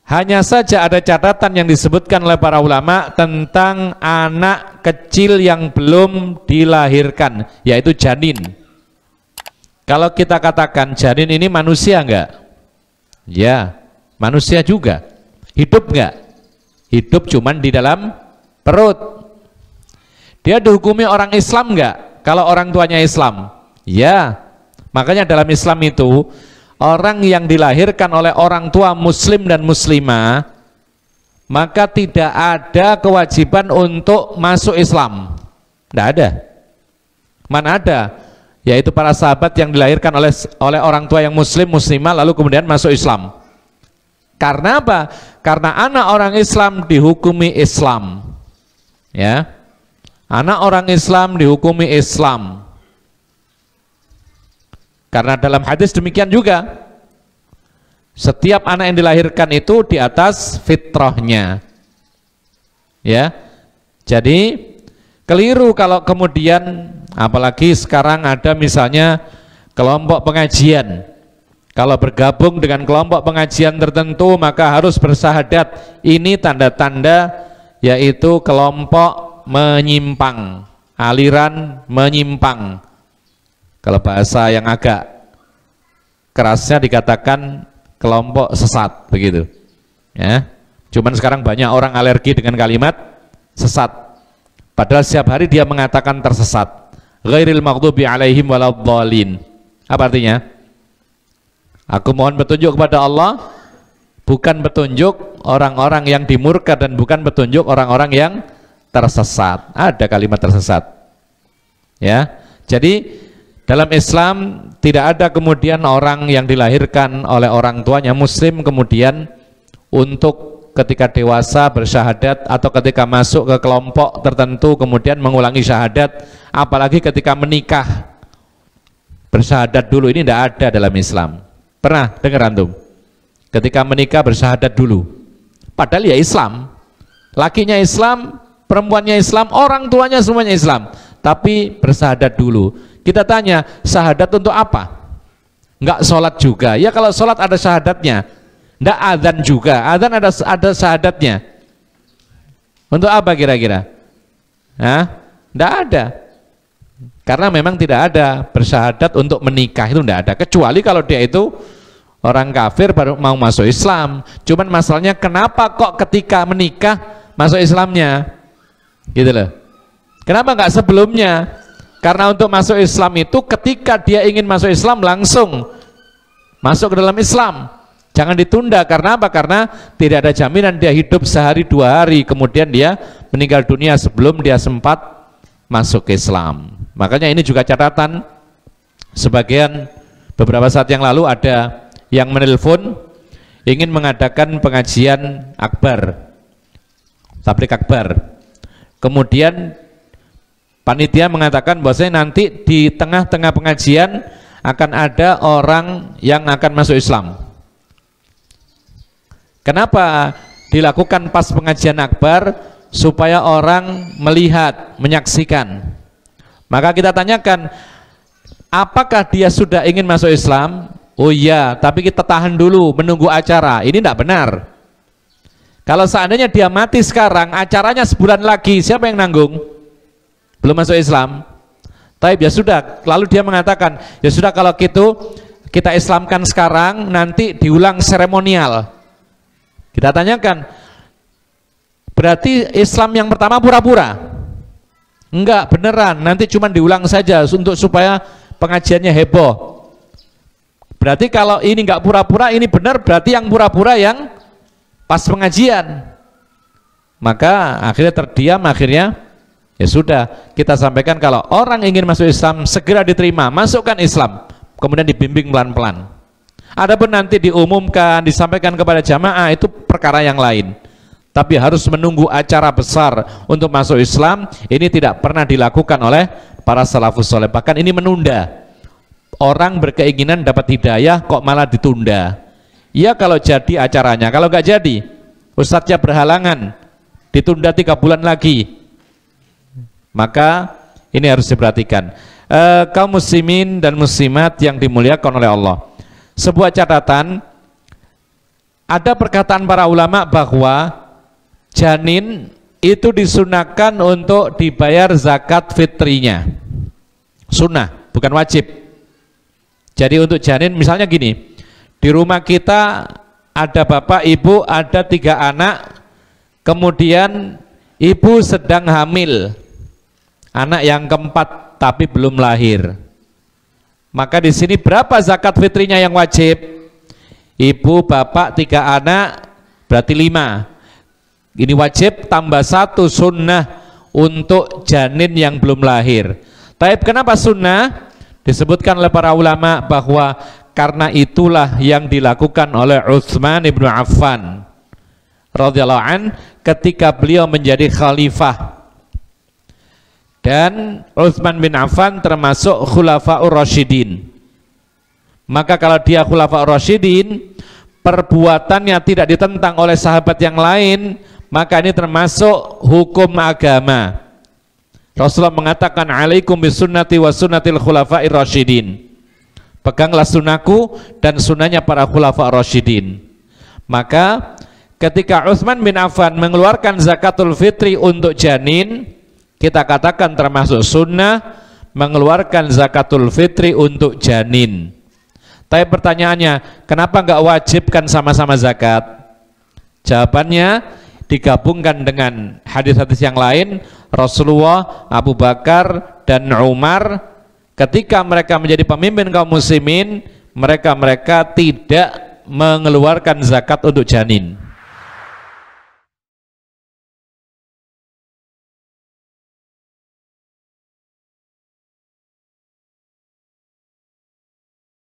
Hanya saja ada catatan yang disebutkan oleh para ulama tentang anak kecil yang belum dilahirkan, yaitu janin. Kalau kita katakan janin ini manusia enggak? Ya, manusia juga. Hidup enggak? Hidup cuman di dalam perut. Dia dihukumi orang Islam enggak? Kalau orang tuanya Islam? Ya. Makanya dalam Islam itu orang yang dilahirkan oleh orang tua muslim dan muslimah, maka tidak ada kewajiban untuk masuk Islam. Tidak ada. Mana ada? Yaitu para sahabat yang dilahirkan oleh orang tua yang muslim, muslimah, lalu kemudian masuk Islam. Karena apa? Karena anak orang Islam dihukumi Islam. Ya. Anak orang Islam dihukumi Islam. Karena dalam hadis demikian juga, setiap anak yang dilahirkan itu di atas fitrahnya. Ya. Jadi keliru kalau kemudian, apalagi sekarang ada misalnya kelompok pengajian. Kalau bergabung dengan kelompok pengajian tertentu maka harus bersahadat. Ini tanda-tanda yaitu kelompok menyimpang, aliran menyimpang. Kalau bahasa yang agak kerasnya dikatakan kelompok sesat, begitu. Ya. Cuman sekarang banyak orang alergi dengan kalimat sesat. Padahal setiap hari dia mengatakan tersesat. Ghairil maghdubi alaihim waladhdallin. Apa artinya? Aku mohon petunjuk kepada Allah, bukan petunjuk orang-orang yang dimurka dan bukan petunjuk orang-orang yang tersesat. Ada kalimat tersesat. Ya. Jadi dalam Islam tidak ada kemudian orang yang dilahirkan oleh orang tuanya muslim kemudian untuk ketika dewasa bersyahadat atau ketika masuk ke kelompok tertentu kemudian mengulangi syahadat, apalagi ketika menikah bersyahadat dulu. Ini tidak ada dalam Islam. Pernah dengar antum? Ketika menikah bersyahadat dulu, padahal ya Islam, lakinya Islam, perempuannya Islam, orang tuanya semuanya Islam, tapi bersyahadat dulu. Kita tanya, syahadat untuk apa? Enggak sholat juga. Ya kalau sholat ada syahadatnya. Enggak adzan juga. Adzan ada syahadatnya. Untuk apa kira-kira? Hah? Enggak ada. Karena memang tidak ada bersyahadat untuk menikah, itu enggak ada. Kecuali kalau dia itu orang kafir baru mau masuk Islam. Cuman masalahnya kenapa kok ketika menikah masuk Islamnya? Gitu loh. Kenapa enggak sebelumnya? Karena untuk masuk Islam itu ketika dia ingin masuk Islam langsung masuk ke dalam Islam, jangan ditunda. Karena apa? Karena tidak ada jaminan dia hidup sehari dua hari kemudian dia meninggal dunia sebelum dia sempat masuk ke Islam. Makanya ini juga catatan. Sebagian beberapa saat yang lalu ada yang menelpon ingin mengadakan pengajian akbar, tabligh akbar. Kemudian panitia mengatakan bahwasanya nanti di tengah-tengah pengajian akan ada orang yang akan masuk Islam. Kenapa dilakukan pas pengajian akbar? Supaya orang melihat, menyaksikan. Maka kita tanyakan, apakah dia sudah ingin masuk Islam? Oh iya, tapi kita tahan dulu menunggu acara. Ini tidak benar. Kalau seandainya dia mati sekarang, acaranya sebulan lagi, siapa yang nanggung? Belum masuk Islam. Taib, ya sudah. Lalu dia mengatakan, ya sudah kalau gitu kita Islamkan sekarang, nanti diulang seremonial. Kita tanyakan, berarti Islam yang pertama pura-pura? Enggak, beneran. Nanti cuma diulang saja untuk supaya pengajiannya heboh. Berarti kalau ini enggak pura-pura, ini benar, berarti yang pura-pura yang pas pengajian. Maka akhirnya terdiam, akhirnya ya sudah, kita sampaikan kalau orang ingin masuk Islam segera diterima, masukkan Islam, kemudian dibimbing pelan-pelan. Adapun nanti diumumkan, disampaikan kepada jamaah, itu perkara yang lain. Tapi harus menunggu acara besar untuk masuk Islam, ini tidak pernah dilakukan oleh para salafus saleh. Bahkan ini menunda. Orang berkeinginan dapat hidayah kok malah ditunda. Ya kalau jadi acaranya, kalau nggak jadi, ustadznya berhalangan, ditunda 3 bulan lagi. Maka ini harus diperhatikan. Kaum muslimin dan muslimat yang dimuliakan oleh Allah, sebuah catatan, ada perkataan para ulama bahwa janin itu disunahkan untuk dibayar zakat fitrinya. Sunnah, bukan wajib. Jadi untuk janin misalnya gini, di rumah kita ada bapak, ibu, ada 3 anak, kemudian ibu sedang hamil, anak yang keempat tapi belum lahir. Maka di sini berapa zakat fitrinya yang wajib? Ibu, bapak, 3 anak, berarti 5. Ini wajib tambah 1 sunnah untuk janin yang belum lahir. Tapi kenapa sunnah? Disebutkan oleh para ulama bahwa karena itulah yang dilakukan oleh Utsman bin Affan radhiyallahu an ketika beliau menjadi khalifah. Dan Utsman bin Affan termasuk khulafaur rasyidin. Maka kalau dia khulafaur rasyidin, perbuatannya tidak ditentang oleh sahabat yang lain, maka ini termasuk hukum agama. Rasulullah mengatakan, alaikum bisunnati wa sunnatil khulafair rasyidin. Peganglah sunnahku dan sunnahnya para khulafaur rasyidin. Maka ketika Utsman bin Affan mengeluarkan zakatul fitri untuk janin, kita katakan termasuk sunnah mengeluarkan zakatul fitri untuk janin. Tapi pertanyaannya, kenapa nggak wajibkan sama-sama zakat? Jawabannya digabungkan dengan hadis-hadis yang lain. Rasulullah, Abu Bakar, dan Umar ketika mereka menjadi pemimpin kaum muslimin, mereka tidak mengeluarkan zakat untuk janin.